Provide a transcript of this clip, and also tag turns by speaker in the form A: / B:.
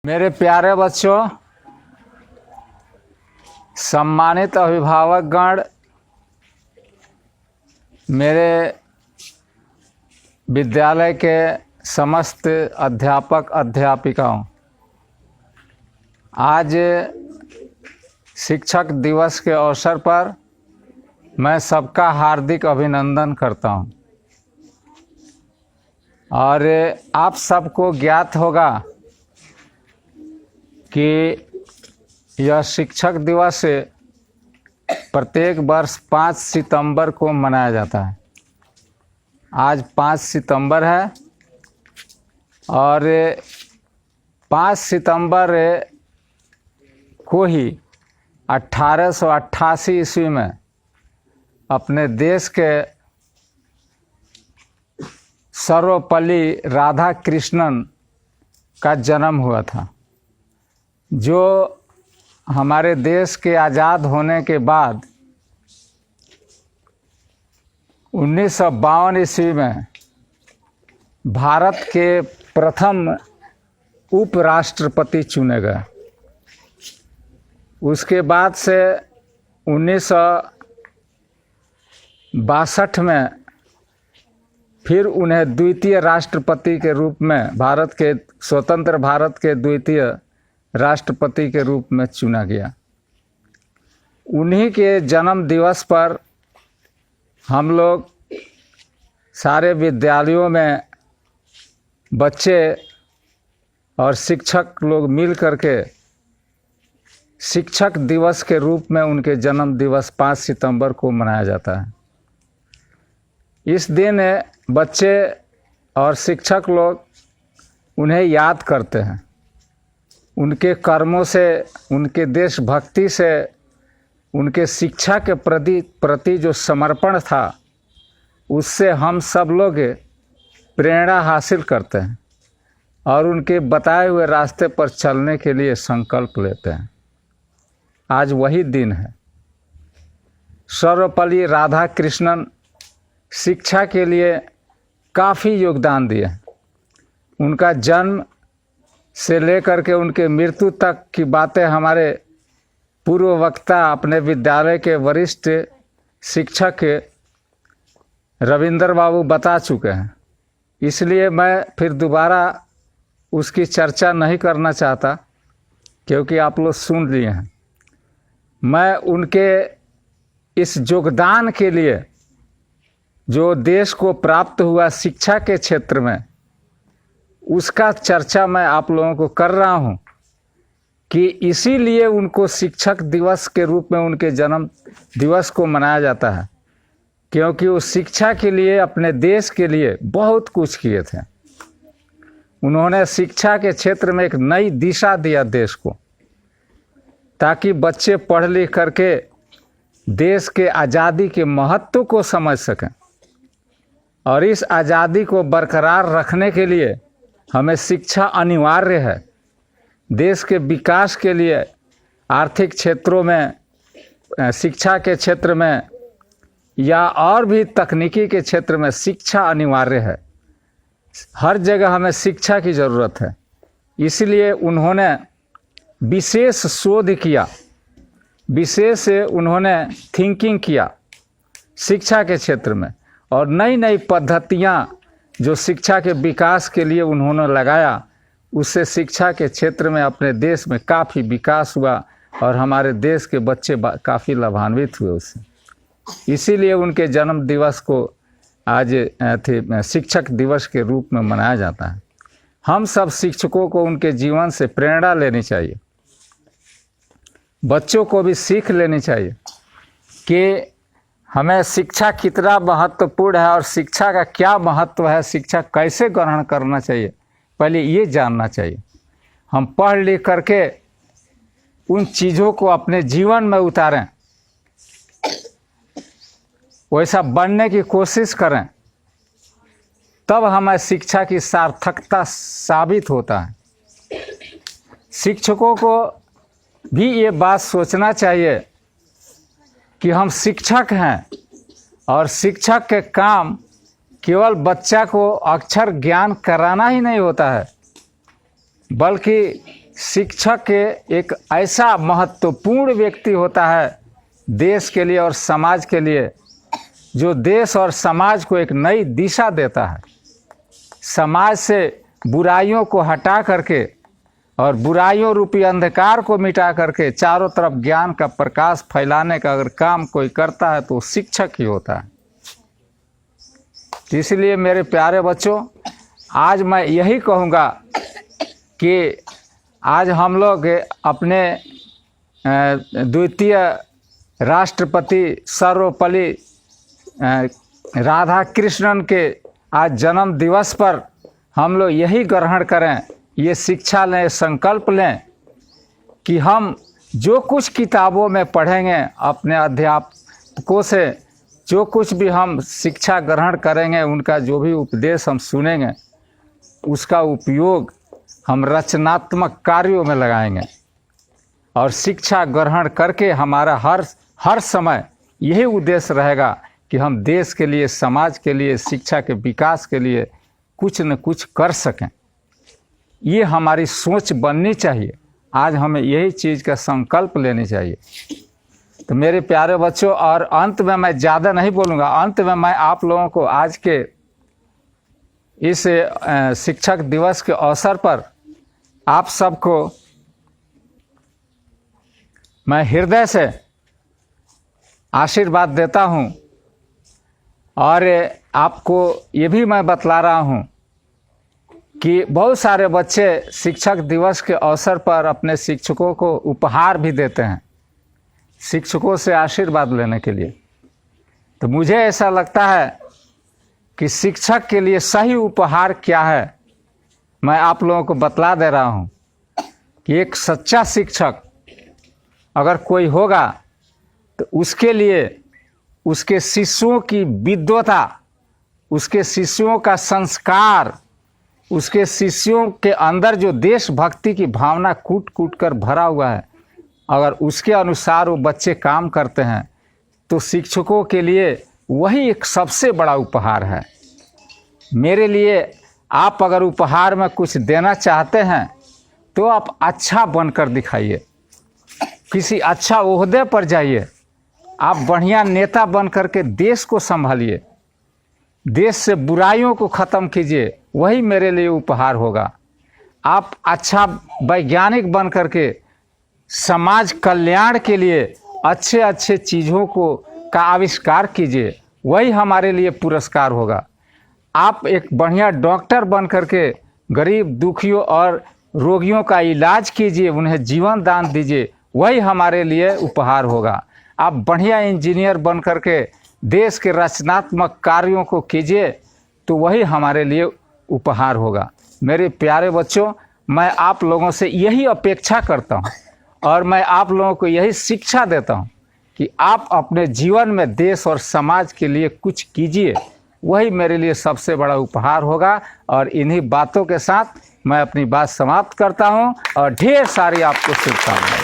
A: मेरे प्यारे बच्चों, सम्मानित अभिभावकगण, मेरे विद्यालय के समस्त अध्यापक अध्यापिकाओं, आज शिक्षक दिवस के अवसर पर मैं सबका हार्दिक अभिनंदन करता हूं। और आप सबको ज्ञात होगा कि यह शिक्षक दिवस प्रत्येक वर्ष 5 सितंबर को मनाया जाता है। आज 5 सितंबर है और 5 सितंबर को ही 1888 ईस्वी में अपने देश के सर्वपल्ली राधा कृष्णन का जन्म हुआ था, जो हमारे देश के आज़ाद होने के बाद 1952 ईस्वी में भारत के प्रथम उपराष्ट्रपति चुने गए। उसके बाद से 1962 में फिर उन्हें द्वितीय राष्ट्रपति के रूप में, स्वतंत्र भारत के द्वितीय राष्ट्रपति के रूप में चुना गया। उन्हीं के जन्म दिवस पर हम लोग सारे विद्यालयों में बच्चे और शिक्षक लोग मिल करके शिक्षक दिवस के रूप में उनके जन्म दिवस 5 सितंबर को मनाया जाता है। इस दिन बच्चे और शिक्षक लोग उन्हें याद करते हैं। उनके कर्मों से, उनके देशभक्ति से, उनके शिक्षा के प्रति जो समर्पण था, उससे हम सब लोग प्रेरणा हासिल करते हैं और उनके बताए हुए रास्ते पर चलने के लिए संकल्प लेते हैं। आज वही दिन है। सर्वपल्ली राधा कृष्णन शिक्षा के लिए काफ़ी योगदान दिए। उनका जन्म से लेकर के उनके मृत्यु तक की बातें हमारे पूर्व वक्ता, अपने विद्यालय के वरिष्ठ शिक्षक रविंद्र बाबू बता चुके हैं। इसलिए मैं फिर दोबारा उसकी चर्चा नहीं करना चाहता, क्योंकि आप लोग सुन लिए हैं। मैं उनके इस योगदान के लिए, जो देश को प्राप्त हुआ शिक्षा के क्षेत्र में, उसका चर्चा मैं आप लोगों को कर रहा हूं कि इसीलिए उनको शिक्षक दिवस के रूप में उनके जन्म दिवस को मनाया जाता है, क्योंकि वो शिक्षा के लिए, अपने देश के लिए बहुत कुछ किए थे। उन्होंने शिक्षा के क्षेत्र में एक नई दिशा दिया देश को, ताकि बच्चे पढ़ लिख करके देश के आज़ादी के महत्व को समझ सकें। और इस आज़ादी को बरकरार रखने के लिए हमें शिक्षा अनिवार्य है। देश के विकास के लिए आर्थिक क्षेत्रों में, शिक्षा के क्षेत्र में या और भी तकनीकी के क्षेत्र में शिक्षा अनिवार्य है। हर जगह हमें शिक्षा की ज़रूरत है। इसलिए उन्होंने विशेष शोध किया, विशेष उन्होंने थिंकिंग किया शिक्षा के क्षेत्र में, और नई नई पद्धतियाँ जो शिक्षा के विकास के लिए उन्होंने लगाया, उससे शिक्षा के क्षेत्र में अपने देश में काफ़ी विकास हुआ और हमारे देश के बच्चे काफ़ी लाभान्वित हुए उससे। इसीलिए उनके जन्म दिवस को आज शिक्षक दिवस के रूप में मनाया जाता है। हम सब शिक्षकों को उनके जीवन से प्रेरणा लेनी चाहिए। बच्चों को भी सीख लेनी चाहिए कि हमें शिक्षा कितना महत्वपूर्ण है और शिक्षा का क्या महत्व है, शिक्षा कैसे ग्रहण करना चाहिए, पहले ये जानना चाहिए। हम पढ़ लिख करके उन चीज़ों को अपने जीवन में उतारें, वैसा बनने की कोशिश करें, तब हमें शिक्षा की सार्थकता साबित होता है। शिक्षकों को भी ये बात सोचना चाहिए कि हम शिक्षक हैं और शिक्षक के काम केवल बच्चा को अक्षर ज्ञान कराना ही नहीं होता है, बल्कि शिक्षक के एक ऐसा महत्वपूर्ण व्यक्ति होता है देश के लिए और समाज के लिए, जो देश और समाज को एक नई दिशा देता है। समाज से बुराइयों को हटा करके और बुराइयों रूपी अंधकार को मिटा करके चारों तरफ ज्ञान का प्रकाश फैलाने का अगर काम कोई करता है तो शिक्षक ही होता है। इसलिए मेरे प्यारे बच्चों, आज मैं यही कहूँगा कि आज हम लोग अपने द्वितीय राष्ट्रपति सर्वपल्ली राधा कृष्णन के आज जन्म दिवस पर हम लोग यही ग्रहण करें, ये शिक्षा लें, संकल्प लें कि हम जो कुछ किताबों में पढ़ेंगे, अपने अध्यापकों से जो कुछ भी हम शिक्षा ग्रहण करेंगे, उनका जो भी उपदेश हम सुनेंगे, उसका उपयोग हम रचनात्मक कार्यों में लगाएंगे। और शिक्षा ग्रहण करके हमारा हर समय यही उद्देश्य रहेगा कि हम देश के लिए, समाज के लिए, शिक्षा के विकास के लिए कुछ न कुछ कर सकें। ये हमारी सोच बननी चाहिए। आज हमें यही चीज़ का संकल्प लेनी चाहिए। तो मेरे प्यारे बच्चों, और अंत में मैं ज़्यादा नहीं बोलूँगा, अंत में मैं आप लोगों को आज के इस शिक्षक दिवस के अवसर पर आप सबको मैं हृदय से आशीर्वाद देता हूँ। और आपको ये भी मैं बतला रहा हूँ कि बहुत सारे बच्चे शिक्षक दिवस के अवसर पर अपने शिक्षकों को उपहार भी देते हैं, शिक्षकों से आशीर्वाद लेने के लिए। तो मुझे ऐसा लगता है कि शिक्षक के लिए सही उपहार क्या है, मैं आप लोगों को बतला दे रहा हूँ कि एक सच्चा शिक्षक अगर कोई होगा तो उसके लिए उसके शिष्यों की विद्वता, उसके शिष्यों का संस्कार, उसके शिष्यों के अंदर जो देशभक्ति की भावना कूट कूट कर भरा हुआ है, अगर उसके अनुसार वो बच्चे काम करते हैं तो शिक्षकों के लिए वही एक सबसे बड़ा उपहार है। मेरे लिए आप अगर उपहार में कुछ देना चाहते हैं तो आप अच्छा बनकर दिखाइए, किसी अच्छा ओहदे पर जाइए, आप बढ़िया नेता बन करके देश को संभालिए, देश से बुराइयों को ख़त्म कीजिए, वही मेरे लिए उपहार होगा। आप अच्छा वैज्ञानिक बन करके समाज कल्याण के लिए अच्छे अच्छे चीज़ों का आविष्कार कीजिए, वही हमारे लिए पुरस्कार होगा। आप एक बढ़िया डॉक्टर बन करके गरीब दुखियों और रोगियों का इलाज कीजिए, उन्हें जीवन दान दीजिए, वही हमारे लिए उपहार होगा। आप बढ़िया इंजीनियर बन करके देश के रचनात्मक कार्यों को कीजिए तो वही हमारे लिए उपहार होगा। मेरे प्यारे बच्चों, मैं आप लोगों से यही अपेक्षा करता हूँ और मैं आप लोगों को यही शिक्षा देता हूँ कि आप अपने जीवन में देश और समाज के लिए कुछ कीजिए, वही मेरे लिए सबसे बड़ा उपहार होगा। और इन्हीं बातों के साथ मैं अपनी बात समाप्त करता हूँ और ढेर सारी आपको शुभकामनाएं।